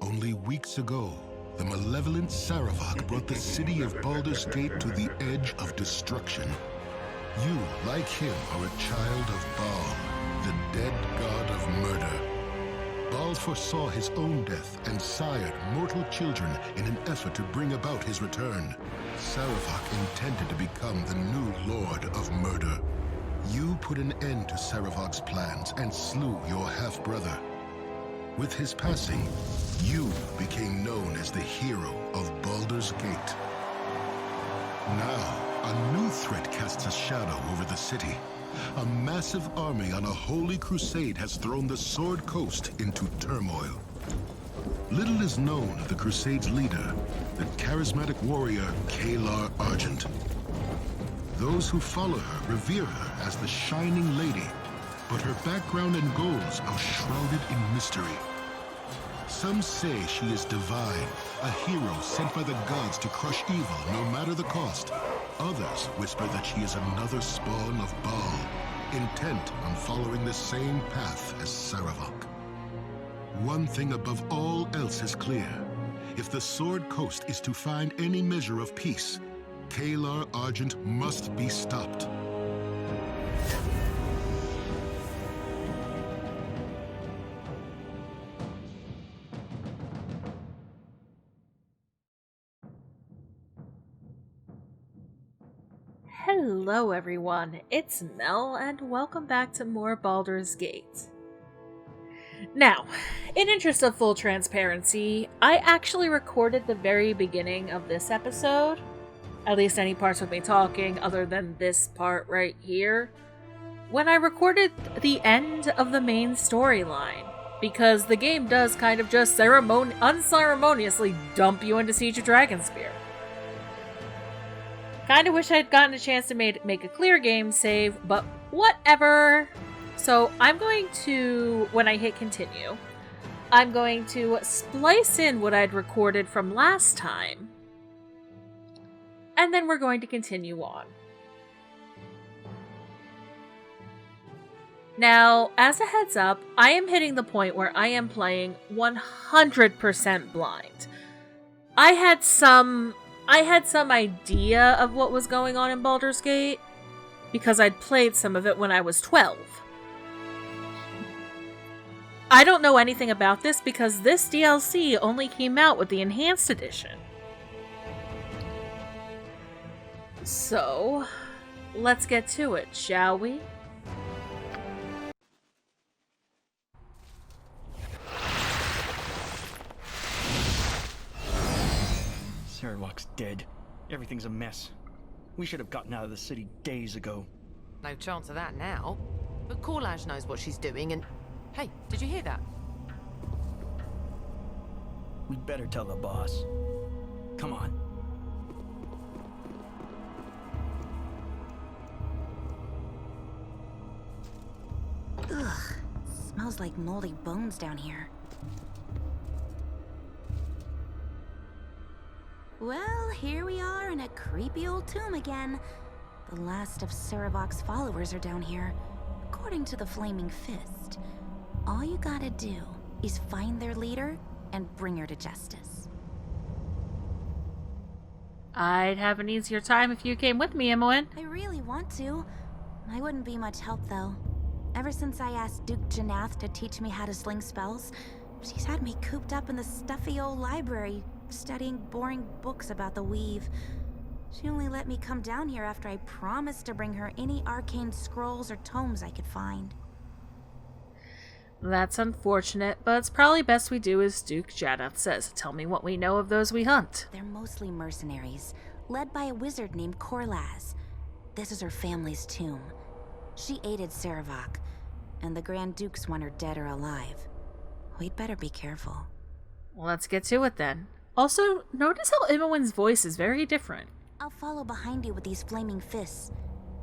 Only weeks ago, the malevolent Saravak brought the city of Baldur's Gate to the edge of destruction. You, like him, are a child of Baal, the dead god of murder. Baal foresaw his own death and sired mortal children in an effort to bring about his return. Saravak intended to become the new lord of murder. You put an end to Saravak's plans and slew your half-brother. With his passing, you became known as the hero of Baldur's Gate. Now, a new threat casts a shadow over the city. A massive army on a holy crusade has thrown the Sword Coast into turmoil. Little is known of the crusade's leader, the charismatic warrior Kalar Argent. Those who follow her revere her as the Shining Lady, but her background and goals are shrouded in mystery. Some say she is divine, a hero sent by the gods to crush evil no matter the cost. Others whisper that she is another spawn of Baal, intent on following the same path as Saravak. One thing above all else is clear. If the Sword Coast is to find any measure of peace, Kalar Argent must be stopped. Hello everyone, it's Mel, and welcome back to more Baldur's Gate. Now, in interest of full transparency, I actually recorded the very beginning of this episode, at least any parts of me talking other than this part right here, when I recorded the end of the main storyline, because the game does kind of just unceremoniously dump you into Siege of Dragonspear. Kinda wish I'd gotten a chance to make a clear game save, but whatever. So I'm going to, when I hit continue, I'm going to splice in what I'd recorded from last time, and then we're going to continue on. Now, as a heads up, I am hitting the point where I am playing 100% blind. I had some idea of what was going on in Baldur's Gate, because I'd played some of it when I was 12. I don't know anything about this because this DLC only came out with the Enhanced Edition. So, let's get to it, shall we? Saravak's dead. Everything's a mess. We should have gotten out of the city days ago. No chance of that now. But Korlaj knows what she's doing and... Hey, did you hear that? We'd better tell the boss. Come on. Ugh. Smells like moldy bones down here. Well, here we are in a creepy old tomb again. The last of Saravak's followers are down here, according to the Flaming Fist. All you gotta do is find their leader and bring her to justice. I'd have an easier time if you came with me, Imoen. I really want to. I wouldn't be much help, though. Ever since I asked Duke Janath to teach me how to sling spells, she's had me cooped up in the stuffy old library, studying boring books about the weave. She only let me come down here after I promised to bring her any arcane scrolls or tomes I could find. That's unfortunate, but it's probably best we do as Duke Janath says. Tell me what we know of those we hunt. They're mostly mercenaries, led by a wizard named Korlaz. This is her family's tomb. She aided Saravak, and the Grand Dukes want her dead or alive. We'd better be careful. Well, let's get to it then. Also, notice how Imoen's voice is very different. I'll follow behind you with these flaming fists.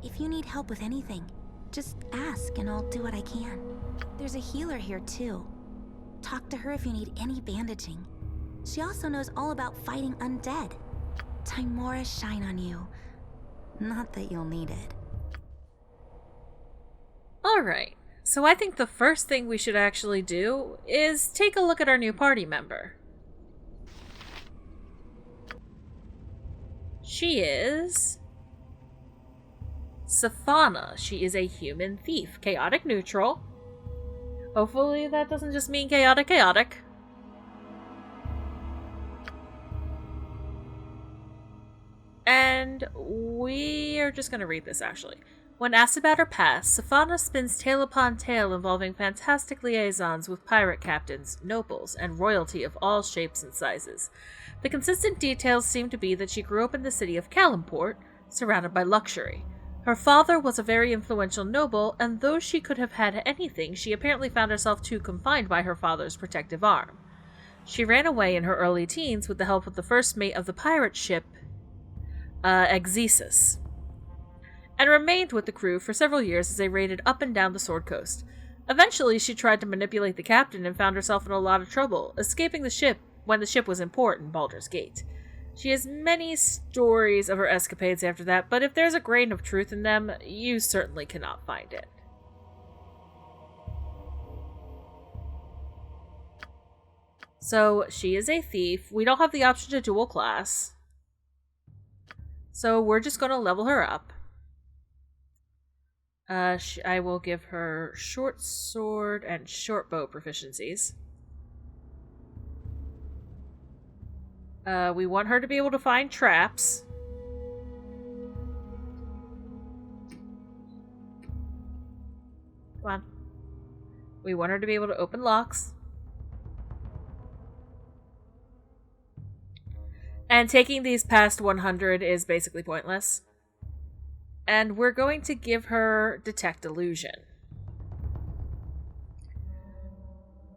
If you need help with anything, just ask and I'll do what I can. There's a healer here too. Talk to her if you need any bandaging. She also knows all about fighting undead. Timora shine on you. Not that you'll need it. Alright, so I think the first thing we should actually do is take a look at our new party member. She is Safana. She is a human thief. Chaotic neutral. Hopefully that doesn't just mean chaotic. And we are just going to read this, actually. When asked about her past, Safana spins tale upon tale involving fantastic liaisons with pirate captains, nobles, and royalty of all shapes and sizes. The consistent details seem to be that she grew up in the city of Kalimport, surrounded by luxury. Her father was a very influential noble, and though she could have had anything, she apparently found herself too confined by her father's protective arm. She ran away in her early teens with the help of the first mate of the pirate ship, Exesis, and remained with the crew for several years as they raided up and down the Sword Coast. Eventually, she tried to manipulate the captain and found herself in a lot of trouble, escaping the ship when the ship was in port in Baldur's Gate. She has many stories of her escapades after that, but if there's a grain of truth in them, you certainly cannot find it. So, she is a thief. We don't have the option to dual class. So, we're just going to level her up. I will give her short sword and short bow proficiencies. We want her to be able to find traps. Come on. We want her to be able to open locks. And taking these past 100 is basically pointless. And we're going to give her Detect Illusion.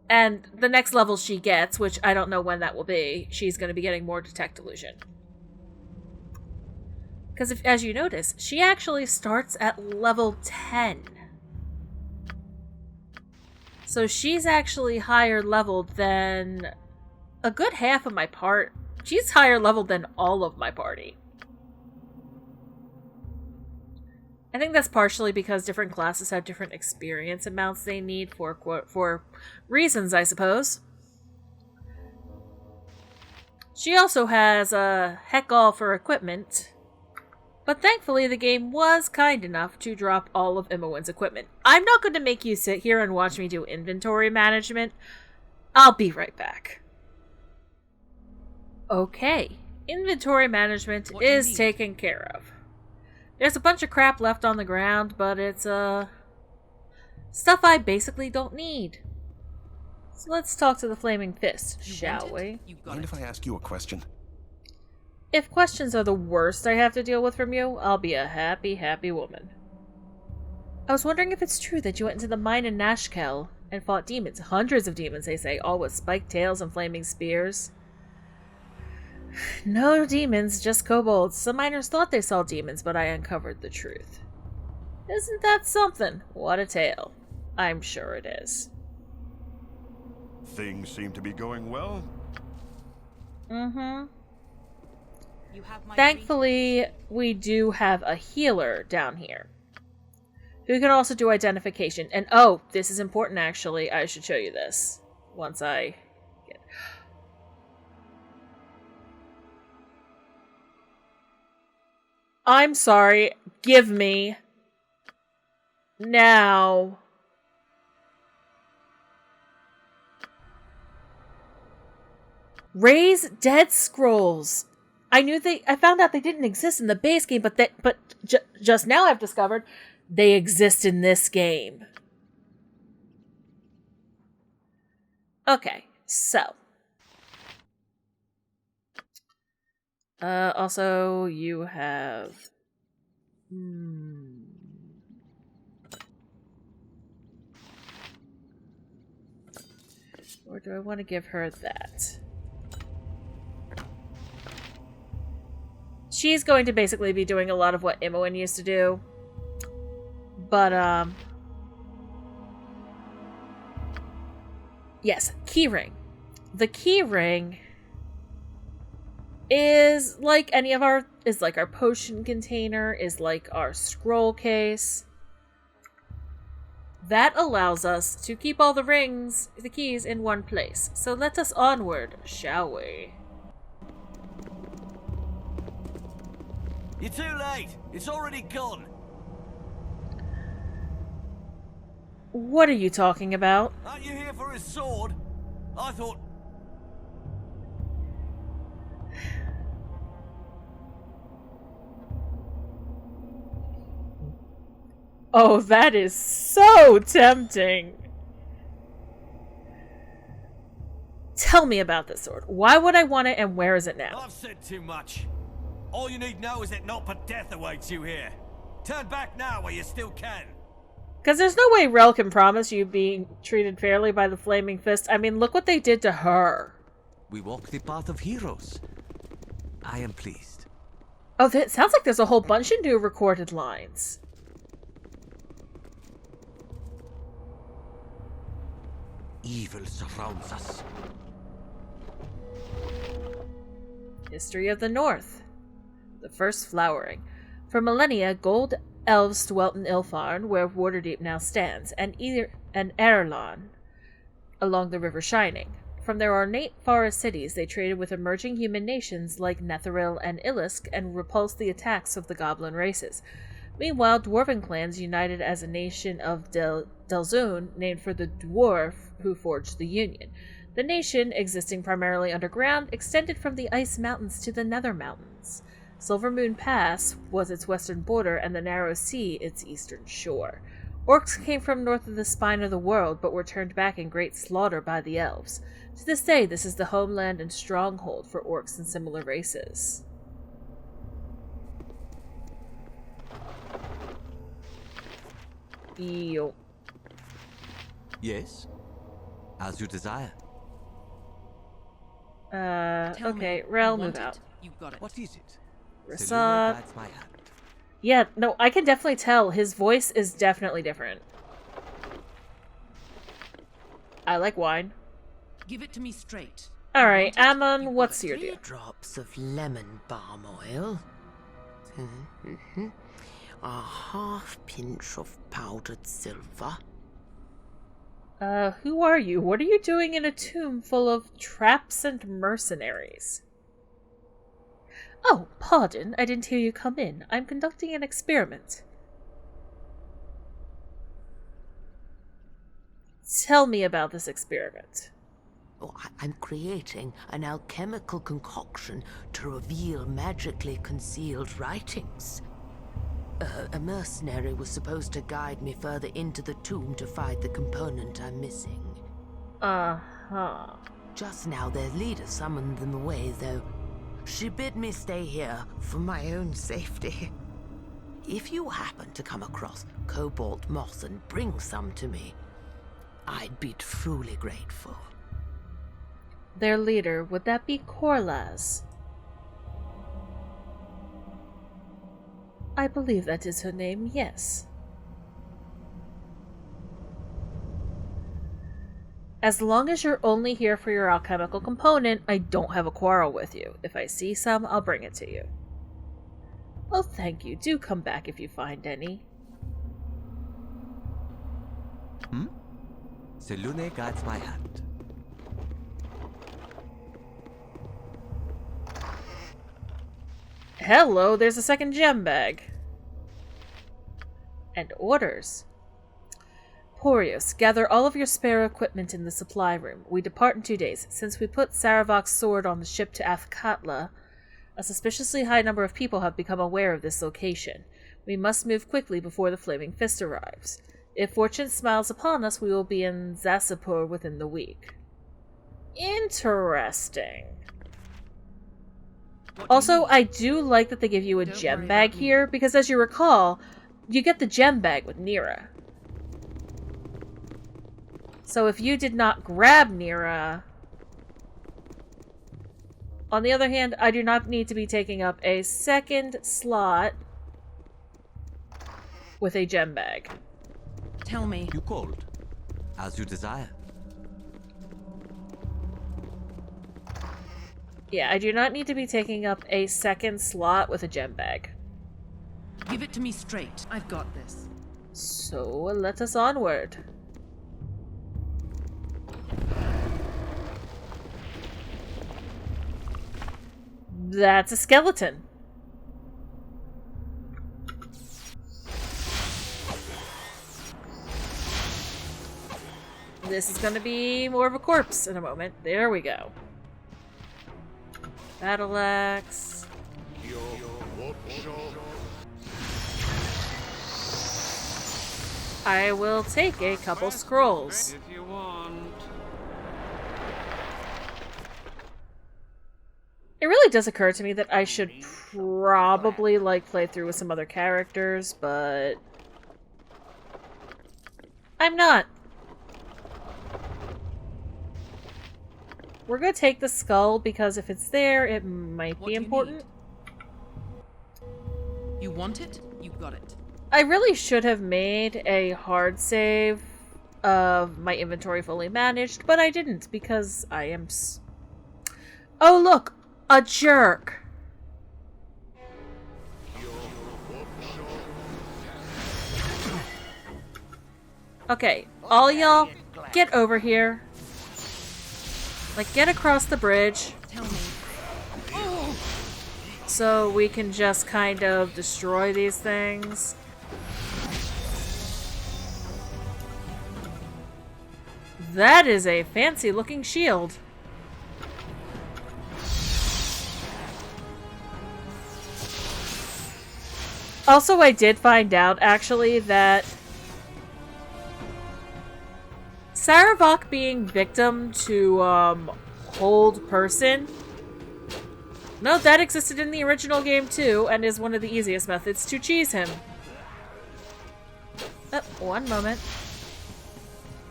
And the next level she gets, which I don't know when that will be, she's going to be getting more Detect Illusion. Because as you notice, she actually starts at level 10. So she's actually higher leveled than a good half of my part. She's higher leveled than all of my party. I think that's partially because different classes have different experience amounts they need for reasons, I suppose. She also has a heck all for equipment, but thankfully the game was kind enough to drop all of Imowen's equipment. I'm not going to make you sit here and watch me do inventory management. I'll be right back. Okay, inventory management is taken care of. There's a bunch of crap left on the ground, but it's, stuff I basically don't need. So let's talk to the Flaming Fist, shall we? Mind if I ask you a question? If questions are the worst I have to deal with from you, I'll be a happy, happy woman. I was wondering if it's true that you went into the mine in Nashkel and fought demons. Hundreds of demons, they say, all with spiked tails and flaming spears. No demons, just kobolds. Some miners thought they saw demons, but I uncovered the truth. Isn't that something? What a tale. I'm sure it is. Things seem to be going well. Mm-hmm. Thankfully, we do have a healer down here who can also do identification. And oh, this is important actually. I should show you this once I get... I'm sorry. Give me. Now. Raise Dead Scrolls. I found out they didn't exist in the base game, but just now I've discovered they exist in this game. Okay, so. Also, you have... Or do I want to give her that? She's going to basically be doing a lot of what Imowen used to do. But, yes, keyring. The keyring is like any of our... is like our potion container, is like our scroll case. That allows us to keep all the rings, the keys, in one place. So let us onward, shall we? You're too late. It's already gone. What are you talking about? Aren't you here for his sword? I thought... Oh, that is so tempting. Tell me about this sword. Why would I want it and where is it now? I've said too much. All you need know is that naught but death awaits you here. Turn back now while you still can. Because there's no way Rel can promise you being treated fairly by the Flaming Fist. I mean, look what they did to her. We walk the path of heroes. I am pleased. Oh, it sounds like there's a whole bunch of new recorded lines. Evil surrounds us. History of the North. The first flowering. For millennia, gold elves dwelt in Ilfarn, where Waterdeep now stands, and Erlan, along the River Shining. From their ornate forest cities, they traded with emerging human nations like Netheril and Ilisk, and repulsed the attacks of the goblin races. Meanwhile, dwarven clans united as a nation of Delzun, named for the dwarf who forged the Union. The nation, existing primarily underground, extended from the Ice Mountains to the Nether Mountains. Silvermoon Pass was its western border, and the Narrow Sea its eastern shore. Orcs came from north of the spine of the world, but were turned back in great slaughter by the elves. To this day, this is the homeland and stronghold for orcs and similar races. Yo. Yes? As you desire. Okay, Rel, move out. You've got it. What is it? Rasad. Seluna guides my hand. Yeah, no, I can definitely tell. His voice is definitely different. I like wine. Give it to me straight. Alright, Ammon, what's your 3 deal? drops of lemon balm oil. A half pinch of powdered silver. Who are you? What are you doing in a tomb full of traps and mercenaries? Oh, pardon, I didn't hear you come in. I'm conducting an experiment. Tell me about this experiment. Oh, I'm creating an alchemical concoction to reveal magically concealed writings. A mercenary was supposed to guide me further into the tomb to find the component I'm missing. Uh-huh. Just now their leader summoned them away, though. She bid me stay here for my own safety. If you happen to come across cobalt moss and bring some to me, I'd be truly grateful. Their leader, would that be Korlaz? I believe that is her name, yes. As long as you're only here for your alchemical component, I don't have a quarrel with you. If I see some, I'll bring it to you. Oh, thank you. Do come back if you find any. Selune guides my hand. Hello, there's a second gem bag. And orders. Porios, gather all of your spare equipment in the supply room. We depart in 2 days. Since we put Saravok's sword on the ship to Athkatla, a suspiciously high number of people have become aware of this location. We must move quickly before the Flaming Fist arrives. If fortune smiles upon us, we will be in Zasipur within the week. Interesting. Also, I do like that they give you a gem bag here, because as you recall, you get the gem bag with Nira. So if you did not grab Nira... On the other hand, I do not need to be taking up a second slot with a gem bag. Tell me. You called. As you desire. Yeah, I do not need to be taking up a second slot with a gem bag. Give it to me straight. I've got this. So, let us onward. That's a skeleton. this is gonna be more of a corpse in a moment. There we go. Battle axe. I will take a couple scrolls. If you want. It really does occur to me that I should probably, like, play through with some other characters, but I'm not. We're gonna take the skull because if it's there, it might be important. You want it? You got it. I really should have made a hard save of my inventory fully managed, but I didn't because I am Oh, look! A jerk! Okay, all y'all, get over here. Like, get across the bridge. Tell me. So we can just kind of destroy these things. That is a fancy looking shield. Also, I did find out actually that Saravok being victim to hold person. No, that existed in the original game too, and is one of the easiest methods to cheese him. Oh, one moment.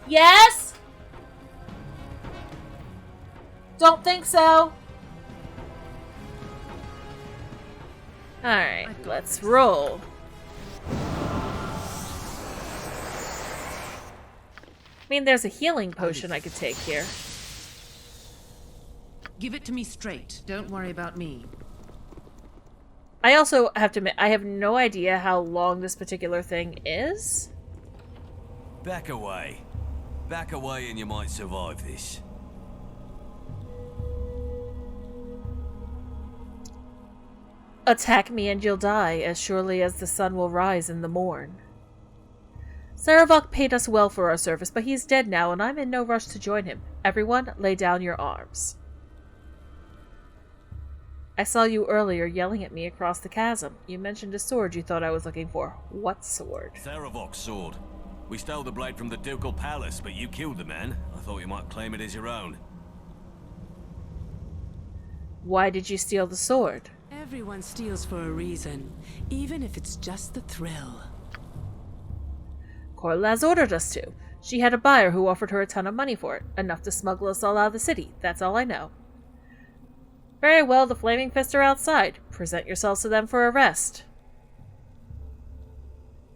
Yes? Don't think so. Alright, let's roll. I mean, there's a healing potion I could take here. Give it to me straight. Don't worry about me. I also have to admit, I have no idea how long this particular thing is. Back away. Back away and you might survive this. Attack me and you'll die, as surely as the sun will rise in the morn. Saravok paid us well for our service, but he's dead now, and I'm in no rush to join him. Everyone, lay down your arms. I saw you earlier yelling at me across the chasm. You mentioned a sword you thought I was looking for. What sword? Saravok's sword. We stole the blade from the Ducal Palace, but you killed the man. I thought you might claim it as your own. Why did you steal the sword? Everyone steals for a reason, even if it's just the thrill. Corlaz ordered us to. She had a buyer who offered her a ton of money for it, enough to smuggle us all out of the city. That's all I know. Very well, the Flaming Fist are outside. Present yourselves to them for arrest.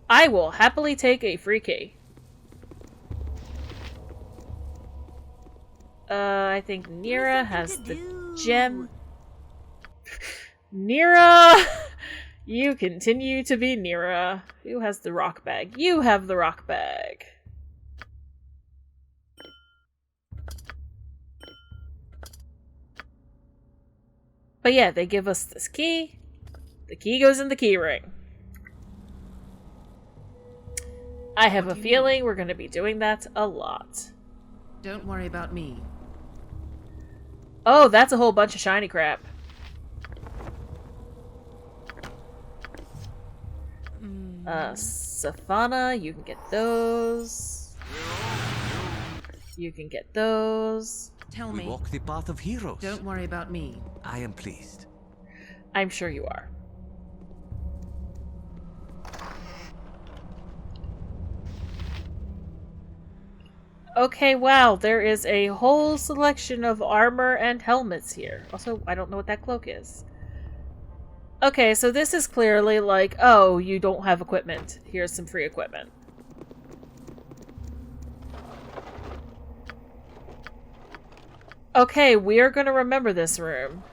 I will happily take a free key. I think Nira has the gem. Nira! You continue to be Nira. Who has the rock bag? You have the rock bag. But yeah, they give us this key. The key goes in the key ring. I have a feeling we're going to be doing that a lot. Don't worry about me. Oh, that's a whole bunch of shiny crap. Safana, you can get those. You can get those. Tell We me. walk the path of heroes. Don't worry about me. I am pleased. I'm sure you are. Okay, wow, there is a whole selection of armor and helmets here. Also, I don't know what that cloak is. Okay, so this is clearly like, oh, you don't have equipment. Here's some free equipment. Okay, we are going to remember this room.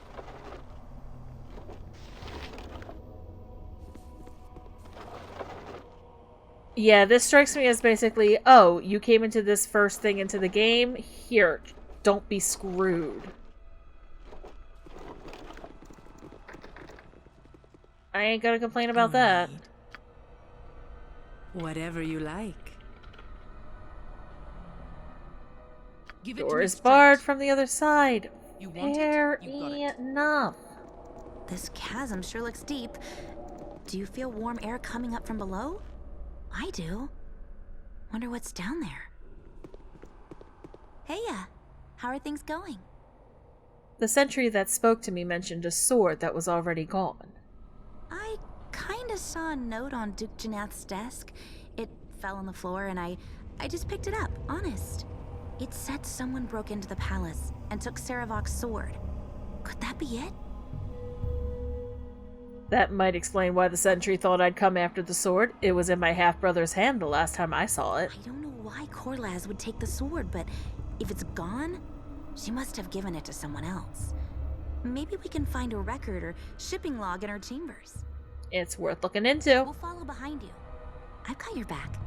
Yeah, this strikes me as basically, oh, you came into this first thing into the game? Here, don't be screwed. I ain't gonna complain about that. Whatever you like. Give it to Door me is barred straight. from the other side. You want Fair it? You got it. enough. This chasm sure looks deep. Do you feel warm air coming up from below? I do. Wonder what's down there. Heya, how are things going? The sentry that spoke to me mentioned a sword that was already gone. I kinda saw a note on Duke Janath's desk. It fell on the floor and I just picked it up, honest. It said someone broke into the palace and took Saravok's sword. Could that be it? That might explain why the sentry thought I'd come after the sword. It was in my half-brother's hand the last time I saw it. I don't know why Korlaz would take the sword, but if it's gone, she must have given it to someone else. Maybe we can find a record or shipping log in her chambers. It's worth looking into. We'll follow behind you. I've got your back.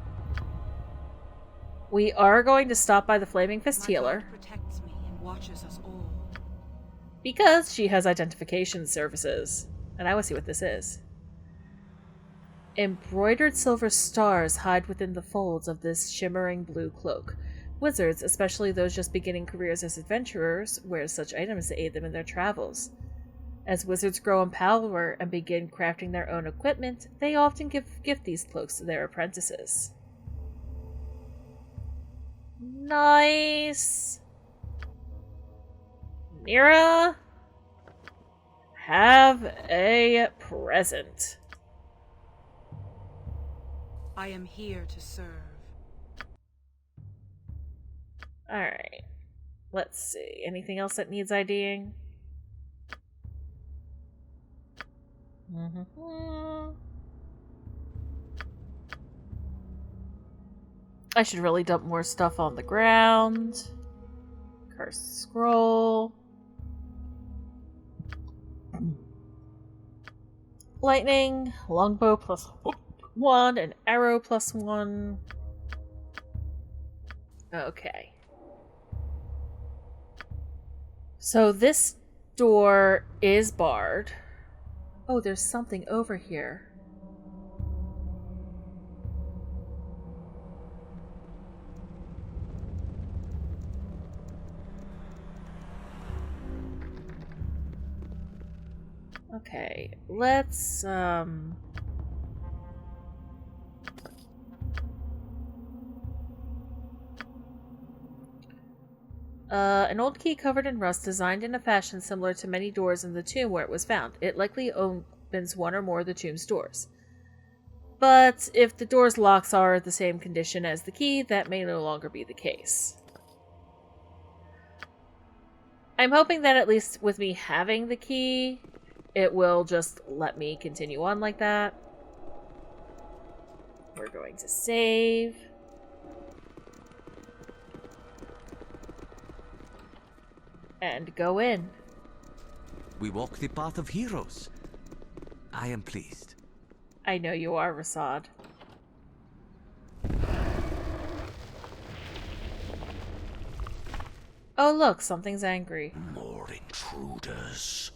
We are going to stop by the Flaming Fist healer. Protects me and watches us all. Because she has identification services. And I want to see what this is. Embroidered silver stars hide within the folds of this shimmering blue cloak. Wizards, especially those just beginning careers as adventurers, wear such items to aid them in their travels. As wizards grow in power and begin crafting their own equipment, they often gift these cloaks to their apprentices. Nice! Mira? Have a present. I am here to serve. Alright. Let's see. Anything else that needs IDing? I should really dump more stuff on the ground. Cursed scroll. Lightning, longbow +1, and arrow +1. Okay. So this door is barred. Oh, there's something over here. Okay, let's, an old key covered in rust, designed in a fashion similar to many doors in the tomb where it was found. It likely opens one or more of the tomb's doors. But if the door's locks are the same condition as the key, that may no longer be the case. I'm hoping that at least with me having the key, it will just let me continue on like that. We're going to save. And go in. We walk the path of heroes. I am pleased. I know you are, Rasad. Oh look, something's angry. More intruders.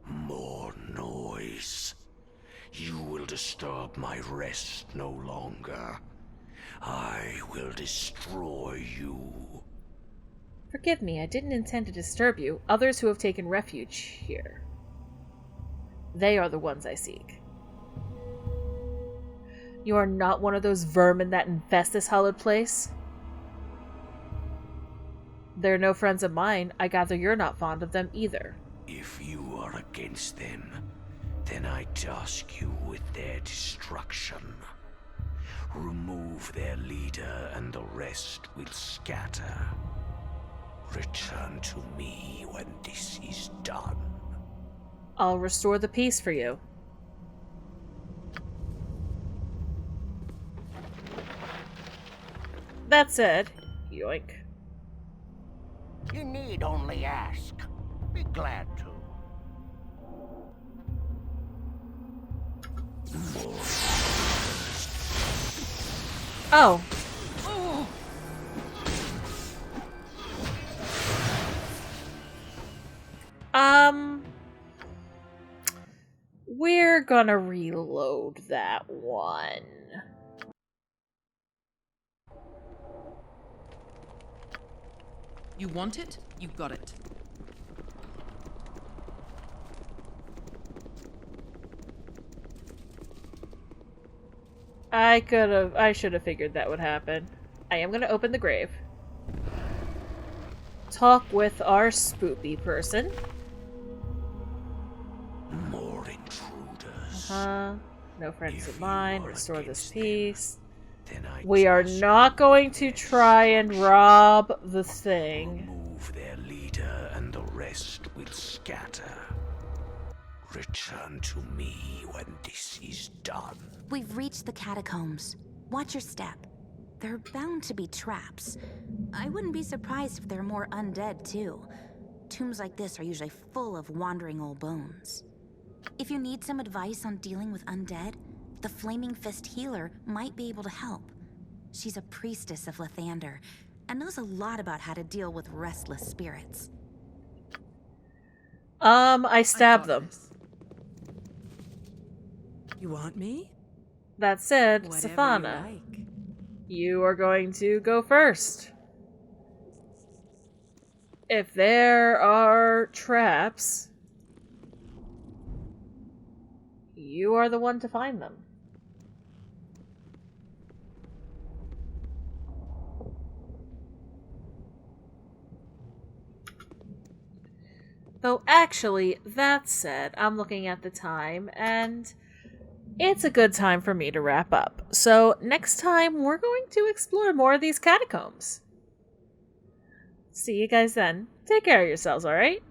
More noise. You will disturb my rest no longer. I will destroy you. Forgive me, I didn't intend to disturb you. Others who have taken refuge here. They are the ones I seek. You are not one of those vermin that infest this hallowed place? They're no friends of mine. I gather you're not fond of them either. If you are against them, then I task you with their destruction. Remove their leader and the rest will scatter. Return to me when this is done. I'll restore the peace for you. That said, yoink. You need only ask. Be glad to. Oh. We're gonna reload that one. You want it? You got it. I should have figured that would happen. I am gonna open the grave. Talk with our spoopy person. More intruders. No friends of mine. Restore this piece. Then I We are not going to try and rob the thing. remove their leader and the rest will scatter. Return to me when this is done. We've reached the catacombs. Watch your step. There are bound to be traps. I wouldn't be surprised if there are more undead, too. Tombs like this are usually full of wandering old bones. If you need some advice on dealing with undead, the Flaming Fist healer might be able to help. She's a priestess of Lathander, and knows a lot about how to deal with restless spirits. I stabbed them. You want me? That said, Whatever you Safana, like. you are going to go first. If there are traps, you are the one to find them. Though actually, that said, I'm looking at the time, and it's a good time for me to wrap up. So next time, we're going to explore more of these catacombs. See you guys then. Take care of yourselves, alright?